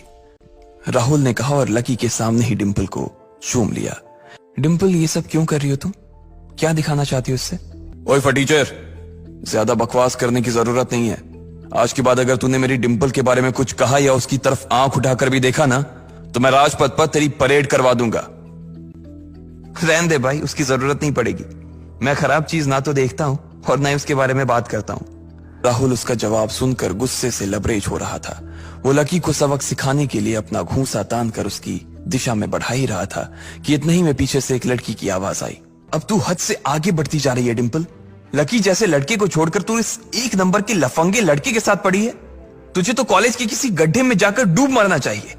राहुल ने कहा और लकी के सामने ही डिंपल को चूम लिया। डिंपल ये सब क्यों कर रही हो तुम? क्या दिखाना चाहती हो इससे? ओए फटीचर, ज्यादा बकवास करने की जरूरत नहीं है। आज के बाद अगर तूने मेरी डिंपल के बारे में कुछ कहा या उसकी तरफ आंख उठाकर भी देखा ना, तो मैं राजपथ पर तेरी परेड करवा दूंगा। रहने दे भाई, उसकी जरूरत नहीं पड़ेगी। मैं खराब चीज ना तो देखता हूं और ना ही उसके बारे में बात करता हूं। राहुल उसका जवाब सुनकर गुस्से से लबरेज हो रहा था। वो लकी को सबक सिखाने के लिए अपना घूंसा तान कर उसकी दिशा में बढ़ा ही रहा था कि इतने ही में पीछे से एक लड़की की आवाज आई। अब तू हद से आगे बढ़ती जा रही है डिंपल। लकी जैसे लड़के को छोड़कर तू इस एक नंबर के लफंगे लड़के के साथ पड़ी है। तुझे तो कॉलेज के किसी गड्ढे में जाकर डूब मरना चाहिए।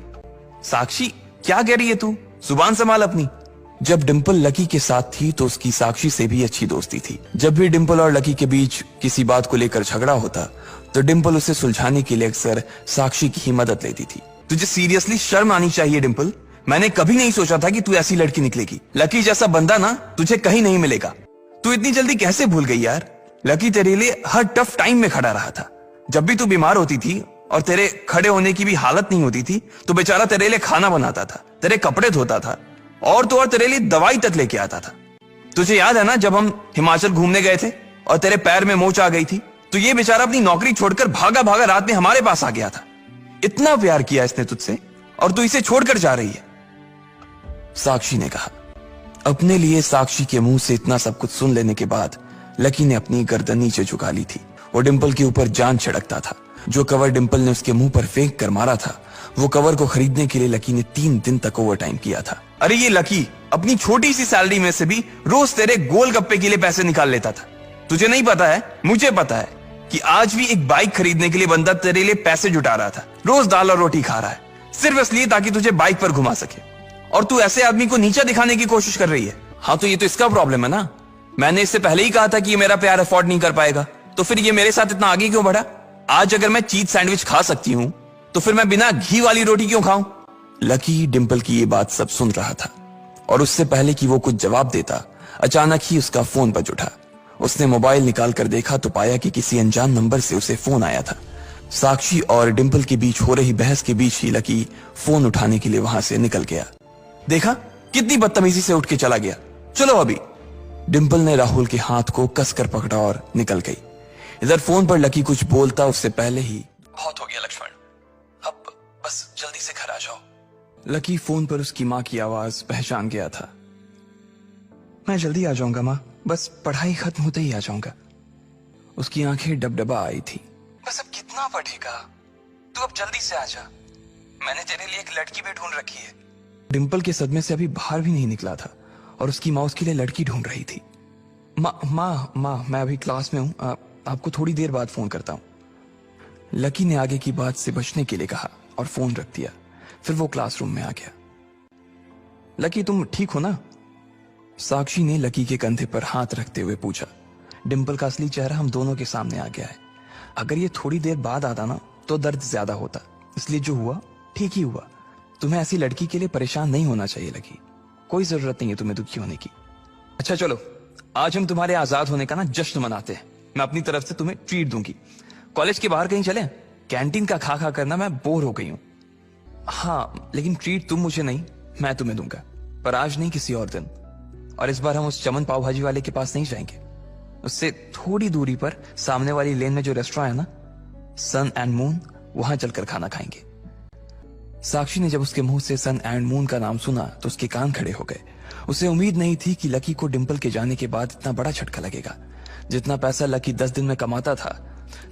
साक्षी, क्या कह रही है तू? जुबान संभाल अपनी। जब डिंपल लकी के साथ थी तो उसकी साक्षी से भी अच्छी दोस्ती थी। जब भी डिंपल और लकी के बीच किसी बात को लेकर झगड़ा होता तो डिंपल उसे सुलझाने के लिए अक्सर साक्षी की ही मदद लेती थी। तुझे सीरियसली शर्म आनी चाहिए डिंपल। मैंने कभी नहीं सोचा था कि तू ऐसी लड़की निकलेगी। लकी जैसा बंदा ना तुझे कहीं नहीं मिलेगा। तू इतनी जल्दी कैसे भूल गई यार? लकी तेरे लिए हर टफ टाइम में खड़ा रहा था। जब भी तू बीमार होती थी और तेरे खड़े होने की भी हालत नहीं होती थी तो बेचारा तेरे लिए खाना बनाता था, तेरे कपड़े धोता था और तो और तेरे लिए दवाई तक लेके आता था। तुझे याद है ना जब हम हिमाचल घूमने गए थे और तेरे पैर में मोच आ गई थी तो ये बेचारा अपनी नौकरी छोड़कर भागा भागा रात में हमारे पास आ गया था। इतना प्यार किया इसने तुझसे और तू इसे छोड़कर जा रही है। साक्षी ने कहा। अपने लिए साक्षी के मुंह से इतना सब कुछ सुन लेने के बाद लकी ने अपनी गर्दन नीचे झुका ली थी। वो डिंपल के ऊपर जान छिड़कता था। जो कवर डिंपल ने उसके मुंह पर फेंक कर मारा था, वो कवर को खरीदने के लिए लकी ने 3 दिन तक ओवर टाइम किया था। अरे ये लकी अपनी छोटी सी सैलरी में से भी रोज तेरे गोलगप्पे के लिए पैसे निकाल लेता था। तुझे नहीं पता है, मुझे पता है कि आज भी एक बाइक खरीदने के लिए बंदा तेरे लिए पैसे जुटा रहा था। रोज दाल और रोटी खा रहा है सिर्फ इसलिए ताकि तुझे बाइक पर घुमा सके। और तू ऐसे आदमी को नीचा दिखाने की कोशिश कर रही है। हाँ तो ये तो इसका प्रॉब्लम है ना। मैंने इससे पहले ही कहा था कि ये मेरा प्यार अफोर्ड नहीं कर पाएगा, तो फिर ये मेरे साथ इतना आगे क्यों बढ़ा? आज अगर मैं चीज सैंडविच खा सकती हूँ तो फिर मैं बिना घी वाली रोटी क्यों खाऊं? लकी डिंपल की ये बात सब सुन रहा था और उससे पहले कि वो कुछ जवाब देता अचानक ही उसका फोन बज उठा। उसने मोबाइल निकाल कर देखा तो पाया कि किसी अनजान नंबर से उसे फोन आया था। साक्षी और डिंपल के बीच हो रही बहस के बीच ही लकी फोन उठाने के लिए वहां से निकल गया। देखा कितनी बदतमीजी से उठ के चला गया। चलो अभी। डिंपल ने राहुल के हाथ को कसकर पकड़ा और निकल गई। इधर फोन पर लकी कुछ बोलता उससे पहले ही बहुत हो गया लक्ष्मण, अब बस जल्दी से घर आ जाओ। लकी फोन पर उसकी माँ की आवाज पहचान गया था। मैं जल्दी आ जाऊंगा माँ, बस पढ़ाई खत्म होते ही आ जाऊंगा। उसकी आंखें डबडबा आई थी। बस अब कितना पढ़ेगा? तू अब जल्दी से आ जा। मैंने तेरे लिए एक लड़की भी ढूंढ रखी है। डिंपल के सदमे से अभी बाहर भी नहीं निकला था और उसकी माँ उसके लिए लड़की ढूंढ रही थी। माँ मैं अभी क्लास में हूँ, आपको थोड़ी देर बाद फोन करता हूँ। लकी ने आगे की बात से बचने के लिए कहा और फोन रख दिया। फिर वो क्लासरूम में आ गया। लकी तुम ठीक हो ना? साक्षी ने लकी के कंधे पर हाथ रखते हुए पूछा। डिंपल का असली चेहरा हम दोनों के सामने आ गया है। अगर ये थोड़ी देर बाद आता ना तो दर्द ज्यादा होता, इसलिए जो हुआ ठीक ही हुआ। तुम्हें ऐसी लड़की के लिए परेशान नहीं होना चाहिए लकी। कोई जरूरत नहीं है तुम्हें दुखी होने की। अच्छा चलो, आज हम तुम्हारे आजाद होने का ना जश्न मनाते हैं। मैं अपनी तरफ से तुम्हें ट्रीट दूंगी। कॉलेज के बाहर कहीं चले? कैंटीन का खा खा करना मैं बोर हो गई हूँ। हाँ लेकिन ट्रीट तुम मुझे नहीं, मैं तुम्हें दूंगा, पर आज नहीं किसी और दिन। और इस बार हम उस चमन पाव भाजी वाले के पास नहीं जाएंगे। उससे थोड़ी दूरी पर सामने वाली लेन में जो रेस्टोरेंट है ना, सन एंड मून, वहां चलकर खाना खाएंगे। साक्षी ने जब उसके मुंह से सन एंड मून का नाम सुना तो उसके कान खड़े हो गए। उसे उम्मीद नहीं थी कि लकी को डिंपल के जाने के बाद इतना बड़ा झटका लगेगा। जितना पैसा लकी 10 दिन में कमाता था,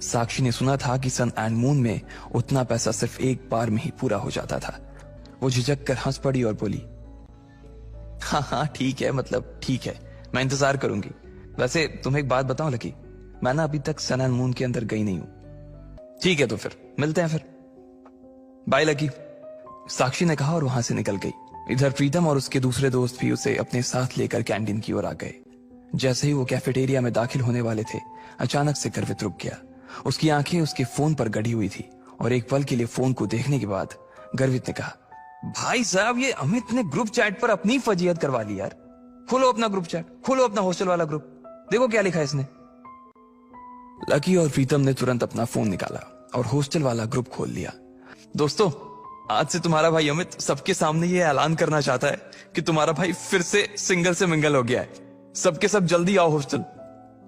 साक्षी ने सुना था कि सन एंड मून में उतना पैसा सिर्फ एक बार में ही पूरा हो जाता था। वो झिझक कर हंस पड़ी और बोली, हाँ ठीक है, मतलब ठीक है, मैं इंतजार करूंगी। वैसे तुम्हें एक बात बताऊं लकी, मैं ना अभी तक सन एंड मून के अंदर गई नहीं हूं। ठीक है तो फिर मिलते हैं फिर। बाय लकी, साक्षी ने कहा और वहां से निकल गई। इधर प्रीतम और उसके दूसरे दोस्त भी उसे अपने साथ लेकर कैंटीन की ओर आ गए। जैसे ही वो कैफेटेरिया में दाखिल होने वाले थे, अचानक से गर्वित रुक गया। उसकी आंखें उसके फोन पर गड़ी हुई थी और एक पल के लिए फोन को देखने के बाद गर्वित ने कहा, भाई साहब ये अमित ने ग्रुप चैट पर अपनी फजीहत करवा ली यार। खोलो अपना ग्रुप चैट, खोलो अपना हॉस्टल वाला ग्रुप, देखो क्या लिखा है इसने। लकी और प्रीतम ने तुरंत अपना फोन निकाला और हॉस्टल वाला ग्रुप खोल लिया। दोस्तों, आज से तुम्हारा भाई अमित सबके सामने ये ऐलान करना चाहता है कि तुम्हारा भाई फिर से सिंगल से मिंगल हो गया है। सबके सब जल्दी आओ हॉस्टल।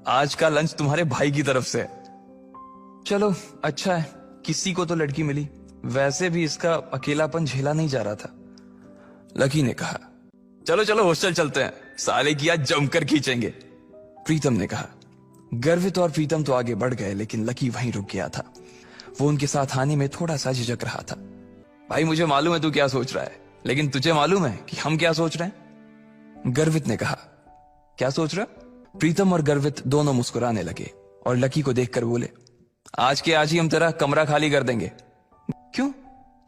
आज का लंच तुम्हारे भाई की तरफ से है। चलो अच्छा है, किसी को तो लड़की मिली, वैसे भी इसका अकेलापन झेला नहीं जा रहा था। लकी ने कहा, चलो चलो हॉस्टल चलते हैं, साले की आज जमकर खींचेंगे। प्रीतम ने कहा। गर्वित और प्रीतम तो आगे बढ़ गए, लेकिन लकी वहीं रुक गया था। वो उनके साथ आने में थोड़ा सा झिझक रहा था। भाई मुझे मालूम है तू क्या सोच रहा है, लेकिन तुझे मालूम है कि हम क्या सोच रहे हैं? गर्वित ने कहा। क्या सोच रहा? प्रीतम और गर्वित दोनों मुस्कुराने लगे और लकी को देखकर बोले, आज के आज ही हम तेरा कमरा खाली कर देंगे। क्यों?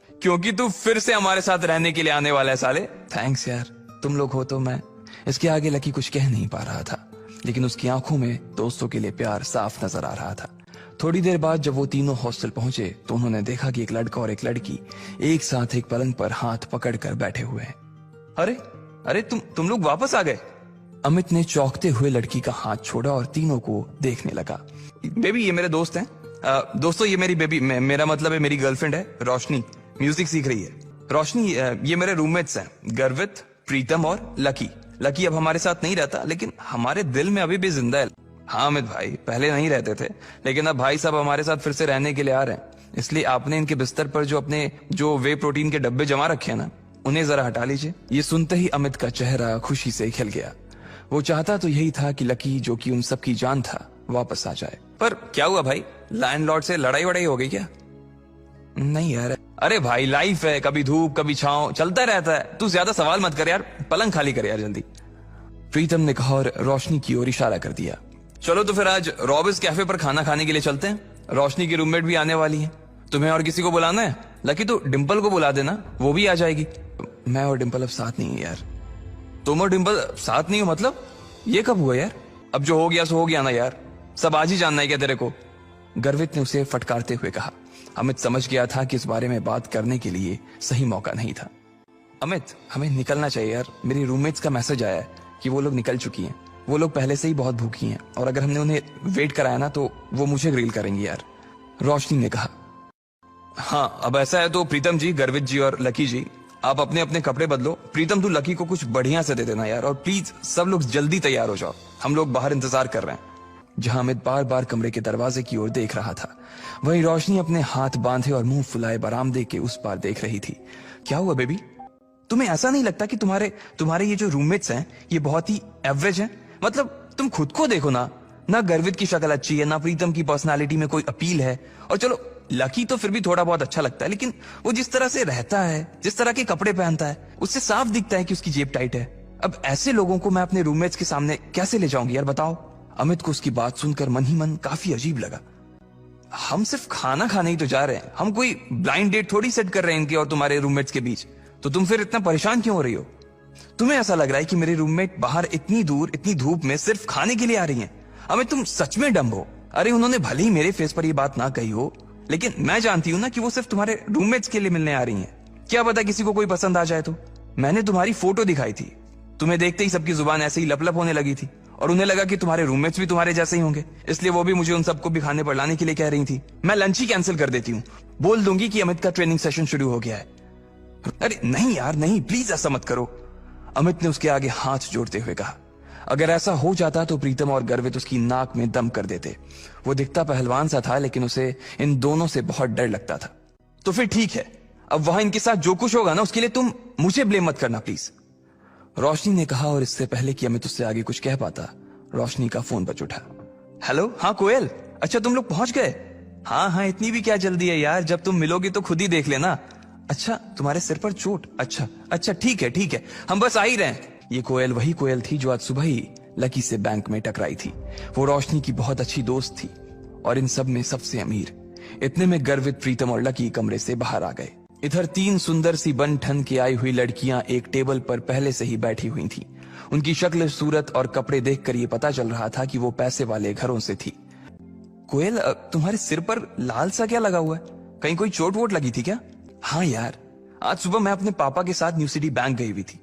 क्योंकि तू फिर से हमारे साथ रहने के लिए आने वाला है साले। थैंक्स यार, तुम लोग हो तो मैं। इसके आगे लकी कुछ कह नहीं पा रहा था, लेकिन उसकी आंखों में दोस्तों के लिए प्यार साफ नजर आ रहा था। थोड़ी देर बाद जब वो तीनों हॉस्टल पहुंचे तो उन्होंने देखा कि एक लड़का और एक लड़की एक साथ एक पलंग पर हाथ पकड़कर बैठे हुए हैं। अरे अरे तुम लोग वापस आ गए। अमित ने चौंकते हुए लड़की का हाथ छोड़ा और तीनों को देखने लगा। बेबी ये मेरे दोस्त हैं। दोस्तों ये मेरी बेबी, मेरा मतलब है मेरी गर्लफ्रेंड है रोशनी, म्यूजिक सीख रही है। रोशनी ये मेरे रूममेट्स हैं, गर्वित, प्रीतम और लकी। लकी अब हमारे साथ नहीं रहता, लेकिन हमारे दिल में अभी भी जिंदा है। हाँ अमित भाई, पहले नहीं रहते थे, लेकिन अब भाई साहब हमारे साथ फिर से रहने के लिए आ रहे हैं। इसलिए आपने इनके बिस्तर पर जो वे प्रोटीन के डब्बे जमा रखे हैं ना, उन्हें जरा हटा लीजिए। ये सुनते ही अमित का चेहरा खुशी से खिल गया। वो चाहता तो यही था कि लकी, जो कि उन सबकी जान था, वापस आ जाए। पर क्या हुआ भाई, लैंडलॉर्ड से लड़ाई वड़ाई हो गई क्या? नहीं यार। अरे भाई लाइफ है, कभी धूप कभी छांव, चलता रहता है। तू ज्यादा सवाल मत कर यार, पलंग खाली कर यार जल्दी। प्रीतम ने कहा और रोशनी की ओर इशारा कर दिया। चलो तो फिर आज रॉबिस कैफे पर खाना खाने के लिए चलते हैं। रोशनी की रूममेट भी आने वाली है। तुम्हें और किसी को बुलाना है? लकी तो डिंपल को बुला देना, वो भी आ जाएगी। मैं और डिंपल अब साथ नहीं है यार। तुम और डिंपल साथ नहीं हो मतलब? ये कब हुआ यार? अब जो हो गया सो हो गया ना यार, सब आज ही जानना है क्या तेरे को? गर्वित ने उसे फटकारते हुए कहा। अमित समझ गया था कि इस बारे में बात करने के लिए सही मौका नहीं था। अमित हमें निकलना चाहिए यार, मेरी रूममेट्स का मैसेज आया है कि वो लोग निकल चुकी हैं। वो लोग पहले से ही बहुत भूखी हैं और अगर हमने उन्हें वेट कराया ना तो वो मुझे ग्रिल करेंगी यार। रोशनी ने कहा। हाँ अब ऐसा है तो प्रीतम जी, गर्वित जी और लकी जी, आप अपने अपने कपड़े बदलो। प्रीतम तू लकी को कुछ बढ़िया से दे देना यार, और प्लीज सब लोग जल्दी तैयार हो जाओ, हम लोग बाहर इंतजार कर रहे हैं। जहां अमित बार बार कमरे के दरवाजे की ओर देख रहा था, वहीं रोशनी अपने हाथ बांधे और मुंह फुलाए बरामदे के उस पार देख रही थी। क्या हुआ बेबी, तुम्हें ऐसा नहीं लगता कि तुम्हारे ये जो रूममेट्स हैं ये बहुत ही एवरेज हैं? मतलब तुम खुद को देखो ना गर्वित की शक्ल अच्छी है, ना प्रीतम की पर्सनालिटी में कोई अपील है, और चलो लकी तो फिर भी थोड़ा बहुत अच्छा लगता है, लेकिन वो जिस तरह से रहता है, जिस तरह के कपड़े पहनता है, उससे साफ दिखता है कि उसकी जेब टाइट है। अब ऐसे लोगों को मैं अपने रूममेट्स के सामने कैसे ले जाऊंगी यार, बताओ। अमित को उसकी बात सुनकर मन ही मन काफी अजीब लगा। हम सिर्फ खाना खाने ही तो जा रहे हैं, हम कोई ब्लाइंड डेट थोड़ी सेट कर रहे हैं इनके और तुम्हारे रूममेट्स के बीच, तो तुम फिर इतना परेशान क्यों हो रही हो? तुम्हें ऐसा लग रहा है कि मेरे रूममेट बाहर इतनी दूर इतनी धूप में सिर्फ खाने के लिए आ रही हैं? अमित तुम सच में डम्ब हो। अरे उन्होंने भले ही मेरे फेस पर ये बात ना कही हो, लेकिन मैं जानती हूं ना कि वो सिर्फ तुम्हारे रूममेट्स के लिए मिलने आ रही हैं। क्या पता किसी को कोई पसंद आ जाए तो। मैंने तुम्हारी फोटो दिखाई थी, तुम्हें देखते ही सबकी जुबान ऐसे ही लपलप होने लगी थी, और उन्हें लगा कि तुम्हारे रूममेट्स भी तुम्हारे जैसे ही होंगे, इसलिए वो भी मुझे उन सबको भी खाने पर लाने के लिए कह रही थी। मैं लंच ही कैंसिल कर देती हूँ, बोल दूंगी कि अमित का ट्रेनिंग सेशन शुरू हो गया है। अरे नहीं यार नहीं, प्लीज ऐसा मत करो। अमित ने उसके आगे हाथ जोड़ते हुए कहा। अगर ऐसा हो जाता तो प्रीतम और गर्वित उसकी नाक में दम कर देते। वो दिखता पहलवान सा था, लेकिन उसे इन दोनों से बहुत डर लगता था। तो फिर ठीक है, अब वहां इनके साथ जो कुछ होगा ना, उसके लिए तुम मुझे ब्लेम मत करना प्लीज, रोशनी ने कहा। और इससे पहले कि अमित उससे आगे कुछ कह पाता, रोशनी का फोन बज उठा। हेलो, हाँ कोयल, अच्छा तुम लोग पहुंच गए? हाँ इतनी भी क्या जल्दी है यार, जब तुम मिलोगी तो खुद ही देख लेना। अच्छा तुम्हारे सिर पर चोट? अच्छा ठीक है, हम बस आ ही रहे हैं। ये कोयल वही कोयल थी जो आज सुबह ही लकी से बैंक में टकराई थी। वो रोशनी की बहुत अच्छी दोस्त थी और इन सब में सबसे अमीर। इतने में गर्वित, प्रीतम और लकी कमरे से बाहर आ गए। इधर तीन सुंदर सी बन ठन के आई हुई लड़कियां एक टेबल पर पहले से ही बैठी हुई थी। उनकी शक्ल, सूरत और कपड़े देखकर ये पता चल रहा था कि वो पैसे वाले घरों से थी। कोयल तुम्हारे सिर पर लाल सा क्या लगा हुआ है, कहीं कोई चोट वोट लगी थी क्या? हाँ यार, आज सुबह मैं अपने पापा के साथ न्यू सिटी बैंक गई हुई थी,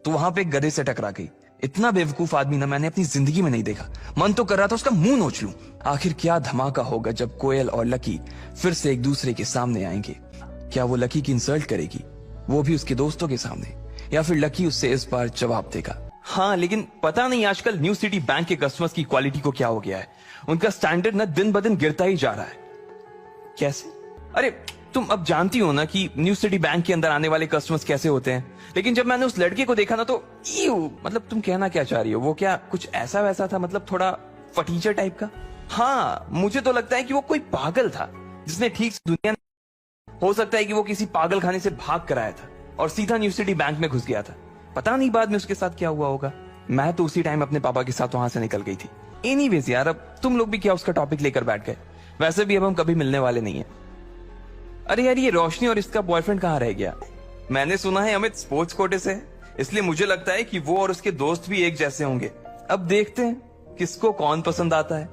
तो वहां पे एक गधे से टकरा गई। इतना बेवकूफ आदमी ना मैंने अपनी जिंदगी में नहीं देखा। मन तो कर रहा था उसका मुंह नोच लूं। आखिर क्या धमाका होगा जब कोयल और लकी फिर से एक दूसरे के सामने आएंगे। क्या वो लकी की इंसल्ट करेगी, वो भी उसके दोस्तों के सामने, या फिर लकी उससे इस बार जवाब देगा? हाँ, लेकिन पता नहीं आजकल न्यू सिटी बैंक के कस्टमर्स की क्वालिटी को क्या हो गया है। उनका स्टैंडर्ड ना दिन ब दिन गिरता ही जा रहा है। कैसे? अरे तुम अब जानती हो ना कि न्यू सिटी बैंक के अंदर आने वाले कस्टमर्स कैसे होते हैं। लेकिन जब मैंने उस लड़के को देखा ना तो मतलब तुम कहना क्या चाह रही हो? वो क्या कुछ ऐसा वैसा था, मतलब थोड़ा फटीचर टाइप का? हाँ, मुझे तो लगता है कि वो कोई पागल था जिसने ठीक से दुनिया, हो सकता है कि वो किसी पागल खाने से भाग कर आया था और सीधा न्यू सिटी बैंक में घुस गया था। पता नहीं बाद में उसके साथ क्या हुआ होगा। मैं तो उसी टाइम अपने पापा के साथ वहां से निकल गई थी। एनीवेज यार, अब तुम लोग भी क्या उसका टॉपिक लेकर बैठ गए? वैसे भी अब हम कभी मिलने वाले नहीं है। अरे यार, ये रोशनी और इसका बॉयफ्रेंड कहाँ रह गया? मैंने सुना है अमित स्पोर्ट्स कोटे से है, इसलिए मुझे लगता है कि वो और उसके दोस्त भी एक जैसे होंगे। अब देखते हैं किसको कौन पसंद आता है,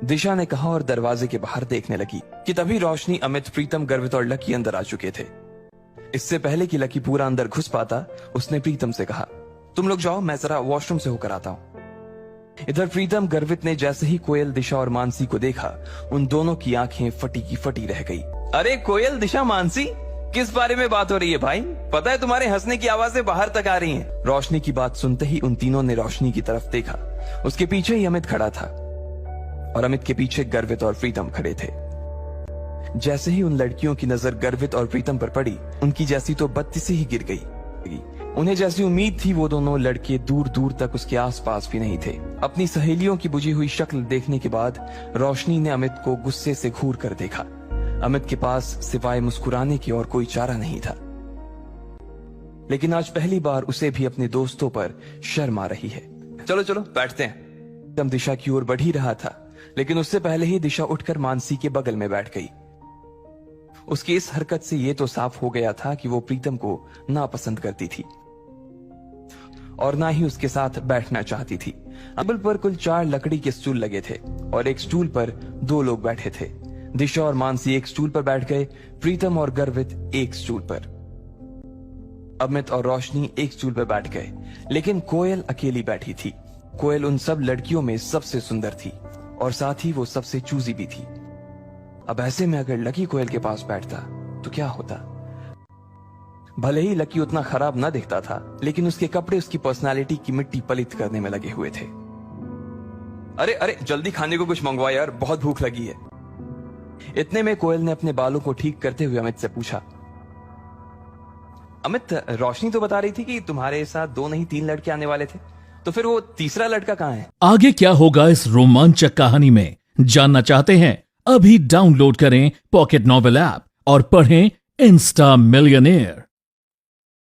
दिशा ने कहा और दरवाजे के बाहर देखने लगी कि तभी रोशनी, अमित, प्रीतम, गर्वित और लकी अंदर आ चुके थे। इससे पहले कि लकी पूरा अंदर घुस पाता, उसने प्रीतम से कहा, तुम लोग जाओ, मैं जरा वॉशरूम से होकर आता हूं। इधर प्रीतम, गर्वित ने जैसे ही कोयल, दिशा और मानसी को देखा, उन दोनों की आंखें फटी की फटी रह गई। अरे कोयल, दिशा, मानसी, किस बारे में बात हो रही है भाई? पता है तुम्हारे हंसने की आवाजें बाहर तक आ रही हैं। रोशनी की बात सुनते ही उन तीनों ने रोशनी की तरफ देखा। उसके पीछे ही अमित खड़ा था और अमित के पीछे गर्वित और प्रीतम खड़े थे। जैसे ही उन लड़कियों की नजर गर्वित और प्रीतम पर पड़ी, उनकी जैसी तो बत्ती से ही गिर गई। उन्हें जैसी उम्मीद थी, वो दोनों लड़के दूर दूर तक उसके आसपास भी नहीं थे। अपनी सहेलियों की बुझी हुई शक्ल देखने के बाद रोशनी ने अमित को गुस्से से घूर कर देखा। अमित के पास सिवाय मुस्कुराने की और कोई चारा नहीं था, लेकिन आज पहली बार उसे भी अपने दोस्तों पर शर्म आ रही है। चलो चलो बैठते हैं। तम दिशा की ओर बढ़ ही रहा था, लेकिन उससे पहले ही दिशा उठकर मानसी के बगल में बैठ गई। उसकी इस हरकत से यह तो साफ हो गया था कि वो प्रीतम को नापसंद करती थी और ना ही उसके साथ बैठना चाहती थी। टेबल पर कुल 4 लकड़ी के स्टूल लगे थे और एक स्टूल पर 2 लोग बैठे थे। दिशा और मानसी एक स्टूल पर बैठ गए, प्रीतम और गर्वित एक स्टूल पर, अमित और रोशनी एक स्टूल पर बैठ गए, लेकिन कोयल अकेली बैठी थी। कोयल उन सब लड़कियों में सबसे सुंदर थी और साथ ही वो सबसे चूजी भी थी। अब ऐसे में अगर लकी कोयल के पास बैठता तो क्या होता? भले ही लकी उतना खराब ना दिखता था, लेकिन उसके कपड़े उसकी पर्सनालिटी की मिट्टी पलित करने में लगे हुए थे। अरे अरे, जल्दी खाने को कुछ मंगवा यार, बहुत भूख लगी है। इतने में कोयल ने अपने बालों को ठीक करते हुए अमित से पूछा, अमित, रोशनी तो बता रही थी कि तुम्हारे साथ 2 नहीं 3 लड़के आने वाले थे, तो फिर वो तीसरा लड़का कहाँ है? आगे क्या होगा इस रोमांचक कहानी में जानना चाहते हैं? अभी डाउनलोड करें पॉकेट नॉवेल ऐप और पढ़ें इंस्टा मिलियनेयर।